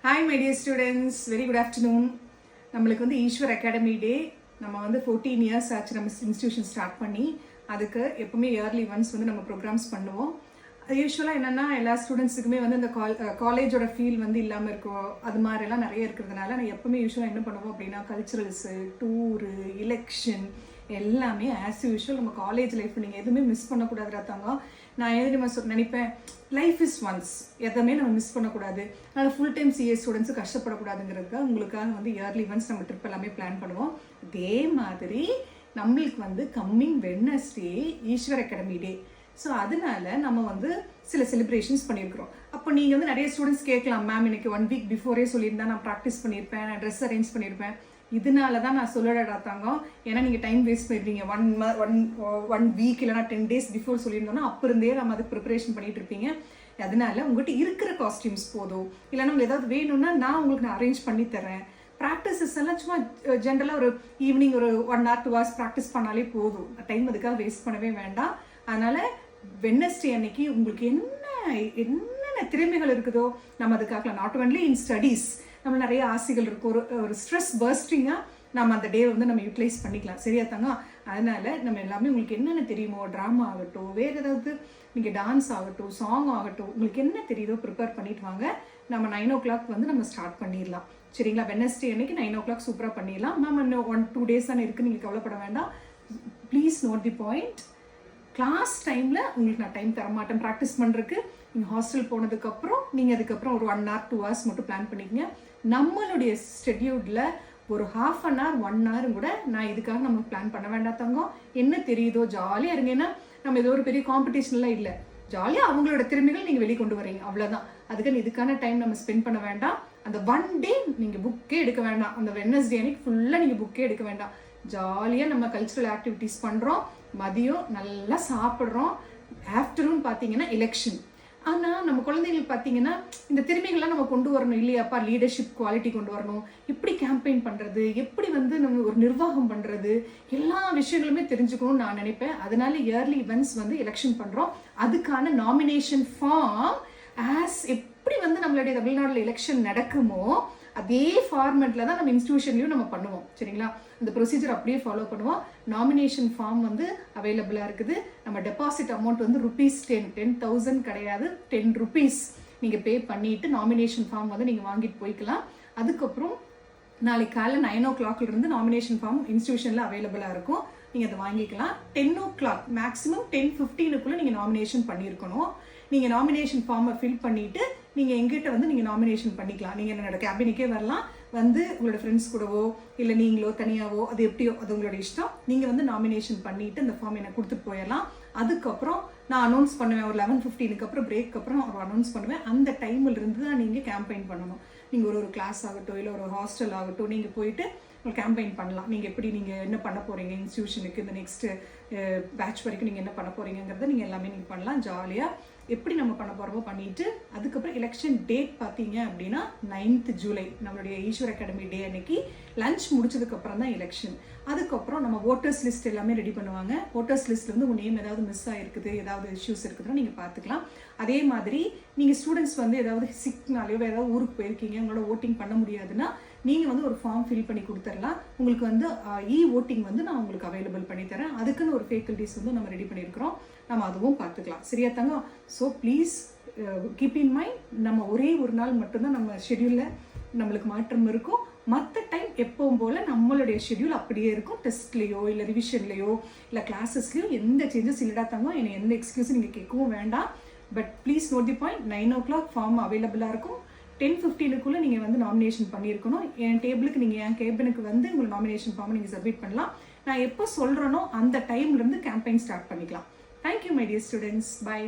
Hi my dear students, very good afternoon. நம்மளுக்கு வந்து Ishwar academy டே நம்ம வந்து 14 இயர்ஸ் ஆச்சு நம்ம இன்ஸ்டிடியூஷன் ஸ்டார்ட் பண்ணி அதுக்கு எப்பவுமே இயர்லி ஒன்ஸ் வந்து நம்ம ப்ரோக்ராம்ஸ் பண்ணுவோம். யூஸ்வலாக என்னென்னா எல்லா ஸ்டூடெண்ட்ஸுக்குமே வந்து இந்த காலேஜோட ஃபீல் வந்து இல்லாமல் இருக்கும். அது மாதிரிலாம் நிறைய இருக்கிறதுனால நான் எப்பவுமே யூஸ்வலாக என்ன பண்ணுவோம் அப்படின்னா கல்ச்சுரல்ஸு, டூரு, எலெக்ஷன் எல்லாமே ஆஸ் யூஷுவல் நம்ம காலேஜ் லைஃப் நீங்கள் எதுவுமே மிஸ் பண்ணக்கூடாதுடா தாங்க. நான் எது நம்ம நினைப்பேன், லைஃப் இஸ் ஒன்ஸ், எதுவுமே நம்ம மிஸ் பண்ணக்கூடாது. அதனால் ஃபுல் டைம் சிஏ ஸ்டூடெண்ட்ஸு கஷ்டப்படக்கூடாதுங்கிறதுக்காக உங்களுக்காக வந்து இயர்லி ஒன்ஸ் நம்ம ட்ரிப் எல்லாமே பிளான் பண்ணுவோம். அதே மாதிரி நம்மளுக்கு வந்து கம்மிங் வெட்னஸ்டே ஈஸ்வர் அகாடமி டே. ஸோ அதனால நம்ம வந்து சில செலிப்ரேஷன்ஸ் பண்ணியிருக்கிறோம். அப்போ நீங்கள் வந்து நிறைய ஸ்டூடெண்ட்ஸ் கேட்கலாம், மேம் இன்னைக்கு 1 வீக் பிஃபோரே சொல்லியிருந்தா நான் ப்ராக்டிஸ் பண்ணியிருப்பேன், நான் ட்ரெஸ் அரேஞ்ச் பண்ணியிருப்பேன். இதனால தான் நான் சொல்லடாத்தாங்க, ஏன்னா நீங்கள் டைம் வேஸ்ட் பண்ணிடுவீங்க. ஒன் வீக் இல்லைனா 10 days பிஃபோர் சொல்லியிருந்தோன்னா அப்போ இருந்தே நம்ம அதுக்கு ப்ரிப்பரேஷன் பண்ணிட்டு இருப்பீங்க. அதனால உங்கள்கிட்ட இருக்கிற காஸ்டியூம்ஸ் போதும், இல்லைன்னா உங்களுக்கு ஏதாவது வேணும்னா உங்களுக்கு நான் அரேஞ்ச் பண்ணி தரேன். ப்ராக்டிஸஸ் எல்லாம் சும்மா ஜென்ரலாக ஒரு ஈவினிங் ஒரு 1 hour 2 hours ப்ராக்டிஸ் பண்ணாலே போதும். டைம் அதுக்காக வேஸ்ட் பண்ணவே வேண்டாம். அதனால் வெட்னஸ்டே அன்னைக்கு உங்களுக்கு என்னென்ன திறமைகள் இருக்குதோ நம்ம அதுக்காக நாட் ஒன்லி இன் ஸ்டடீஸ், நம்ம நிறைய ஆசைகள் இருக்கும். ஒரு ஸ்ட்ரெஸ் பர்ஸ்டிங்காக நம்ம அந்த டே வந்து நம்ம யூட்டிலைஸ் பண்ணிக்கலாம். சரியா தாங்க? அதனால நம்ம எல்லாமே உங்களுக்கு என்னென்ன தெரியுமோ, ட்ராமா ஆகட்டும், வேறு ஏதாவது நீங்கள் டான்ஸ் ஆகட்டும், சாங் ஆகட்டும், உங்களுக்கு என்ன தெரியுதோ ப்ரிப்பேர் பண்ணிட்டு வாங்க. நம்ம 9 o'clock வந்து நம்ம ஸ்டார்ட் பண்ணிடலாம். சரிங்களா? வெட்னஸ்டே அன்னைக்கு 9 o'clock சூப்பராக பண்ணிடலாம். மேம் இன்னும் 1-2 days தானே இருக்குது, நீங்கள் கவலைப்பட வேண்டாம். Please note the point, class டைமில் உங்களுக்கு நான் டைம் தரமாட்டேன் ப்ராக்டிஸ் பண்ணுறதுக்கு. நீங்கள் ஹாஸ்டல் போனதுக்கப்புறம் நீங்கள் அதுக்கப்புறம் ஒரு 1 hour 2 hours மட்டும் பிளான் பண்ணிக்கங்க. நம்மளுடைய ஸ்கெடியூலில் ஒரு 1/2 hour 1 hour கூட நான் இதுக்காக நம்ம பிளான் பண்ண வேண்டாம் தங்கம். என்ன தெரியுதோ ஜாலியாக இருங்க. ஏன்னா நம்ம ஏதோ ஒரு பெரிய காம்படிஷன்லாம் இல்லை, ஜாலியாக அவங்களோட திறமைகள் நீங்கள் வெளியே கொண்டு வரீங்க, அவ்வளோதான். அதுக்கு இதுக்கான டைம் நம்ம ஸ்பெண்ட் பண்ண வேண்டாம். அந்த 1 day நீங்கள் புக்கே எடுக்க வேண்டாம். அந்த வெட்னஸ்டே அன்னைக்கு ஃபுல்லாக நீங்கள் புக்கே எடுக்க வேண்டாம். ஜாலியாக நம்ம கல்ச்சுரல் ஆக்டிவிட்டீஸ் பண்ணுறோம், மதியம் நல்லா சாப்பிட்றோம், ஆஃப்டர்நூன் பார்த்தீங்கன்னா எலெக்ஷன். ஆனால் நம்ம குழந்தைங்களுக்கு பார்த்தீங்கன்னா இந்த திறமைகள்லாம் நம்ம கொண்டு வரணும் இல்லையாப்பா, லீடர்ஷிப் குவாலிட்டி கொண்டு வரணும், எப்படி கேம்பெயின் பண்ணுறது, எப்படி வந்து நம்ம ஒரு நிர்வாகம் பண்ணுறது, எல்லா விஷயங்களுமே தெரிஞ்சுக்கணும்னு நான் நினைப்பேன். அதனால இயர்லி இவெண்ட்ஸ் வந்து எலெக்ஷன் பண்ணுறோம். அதுக்கான நாமினேஷன் ஃபார்ம் எப்படி வந்து நம்மளுடைய தமிழ்நாட்டில் எலெக்ஷன் நடக்குமோ அதே ஃபார்மெட்டில் தான் நம்ம இன்ஸ்டிடியூஷன்லையும் நம்ம பண்ணுவோம். சரிங்களா? அந்த ப்ரொசீஜர் அப்படியே ஃபாலோ பண்ணுவோம். நாமினேஷன் ஃபார்ம் வந்து அவைலபிளாக இருக்குது. நம்ம டெபாசிட் அமௌண்ட் வந்து ₹10,000 கிடையாது, ₹10 நீங்கள் பே பண்ணிவிட்டு நாமினேஷன் ஃபார்ம் வந்து நீங்கள் வாங்கிட்டு போய்க்கலாம். அதுக்கப்புறம் நாளைக்கு காலைல 9 o'clock நாமினேஷன் ஃபார்ம் இன்ஸ்டிடியூஷனில் அவைலபிளாக இருக்கும். நீங்கள் அதை வாங்கிக்கலாம். 10 o'clock மேக்ஸிமம் 10:15 நீங்கள் நாமினேஷன் பண்ணியிருக்கணும். நீங்கள் நாமினேஷன் ஃபார்மை ஃபில் பண்ணிவிட்டு நீங்கள் எங்கிட்ட வந்து நீங்கள் நாமினேஷன் பண்ணிக்கலாம். நீங்கள் என்னோட கேபினுக்கே வரலாம், வந்து உங்களோட ஃப்ரெண்ட்ஸ் கூடவோ இல்லை நீங்களோ தனியாவோ, அது எப்படியோ அது உங்களோட இஷ்டம். நீங்கள் வந்து நாமினேஷன் பண்ணிவிட்டு அந்த ஃபார்ம் எனக்கு கொடுத்துட்டு போயிடலாம். அதுக்கப்புறம் நான் அனௌன்ஸ் பண்ணுவேன், ஒரு 11:15 அப்புறம் பிரேக் அப்புறம் ஒரு அனௌன்ஸ் பண்ணுவேன். அந்த டைமில் இருந்து தான் நீங்கள் கேம்பெயின் பண்ணணும். நீங்கள் ஒரு கிளாஸ் ஆகட்டும் இல்லை ஒரு ஹாஸ்டல் ஆகட்டும், நீங்கள் போயிட்டு ஒரு கேம்பெயின் பண்ணலாம். நீங்கள் எப்படி நீங்கள் என்ன பண்ண போகிறீங்க இன்ஸ்டிடியூஷனுக்கு, இந்த நெக்ஸ்ட்டு பேட்ச் வரைக்கும் நீங்கள் என்ன பண்ண போகிறீங்கிறத நீங்கள் எல்லாமே நீங்கள் பண்ணலாம். ஜாலியாக எப்படி நம்ம பண்ண போகிறோமோ பண்ணிவிட்டு அதுக்கப்புறம் எலெக்ஷன் டேட் பார்த்தீங்க அப்படின்னா 9th July நம்மளுடைய ஈஸ்வர் அகாடமி டே அன்னைக்கு லஞ்ச் முடிச்சதுக்கப்புறம் தான் எலெக்ஷன். அதுக்கப்புறம் நம்ம ஓட்டர்ஸ் லிஸ்ட் எல்லாமே ரெடி பண்ணுவாங்க. ஓட்டர்ஸ் லிஸ்ட்டில் வந்து உங்கள் நேம் ஏதாவது மிஸ் ஆகிருக்குது, ஏதாவது இஷ்யூஸ் இருக்குதுன்னா நீங்கள் பார்த்துக்கலாம். அதே மாதிரி நீங்கள் ஸ்டூடெண்ட்ஸ் வந்து ஏதாவது சிக்னாலையோ ஏதாவது ஊருக்கு போயிருக்கீங்க, உங்களோட ஓட்டிங் பண்ண முடியாதுன்னா நீங்கள் வந்து ஒரு ஃபார்ம் ஃபில் பண்ணி கொடுத்துடலாம். உங்களுக்கு வந்து ஓட்டிங் வந்து நான் உங்களுக்கு அவைலபிள் பண்ணி தரேன். அதுக்குன்னு ஒரு ஃபேக்கல்டிஸ் வந்து நம்ம ரெடி பண்ணியிருக்கிறோம், நம்ம அதுவும் பார்த்துக்கலாம். சரியா தாங்க? So please keep in mind, நம்ம ஒரே ஒரு நாள் மட்டும்தான் நம்ம ஷெடியூலில் நம்மளுக்கு மாற்றம் இருக்கும். மற்ற டைம் எப்பவும் போல் நம்மளுடைய ஷெடியூல் அப்படியே இருக்கும். டெஸ்ட்லேயோ இல்லை ரிவிஷன்லேயோ இல்லை கிளாஸஸ்லேயோ எந்த சேஞ்சஸ் இல்லடா தாங்க. என்னை எந்த எக்ஸ்கியூஸும் நீங்கள் கேட்கவும் வேண்டாம். But please note the point, 9 o'clock form அவைலபிளாக இருக்கும். 10:15 நீங்கள் வந்து நாமினேஷன் பண்ணியிருக்கணும். என் டேபிளுக்கு நீங்கள் என் கேபினுக்கு வந்து உங்களுக்கு நாமினேஷன் ஃபார்மை நீங்கள் சப்மிட் பண்ணலாம். நான் எப்போ சொல்கிறேனோ அந்த டைம்லேருந்து கேம்பெயின் ஸ்டார்ட் பண்ணிக்கலாம். Thank you my dear students. By.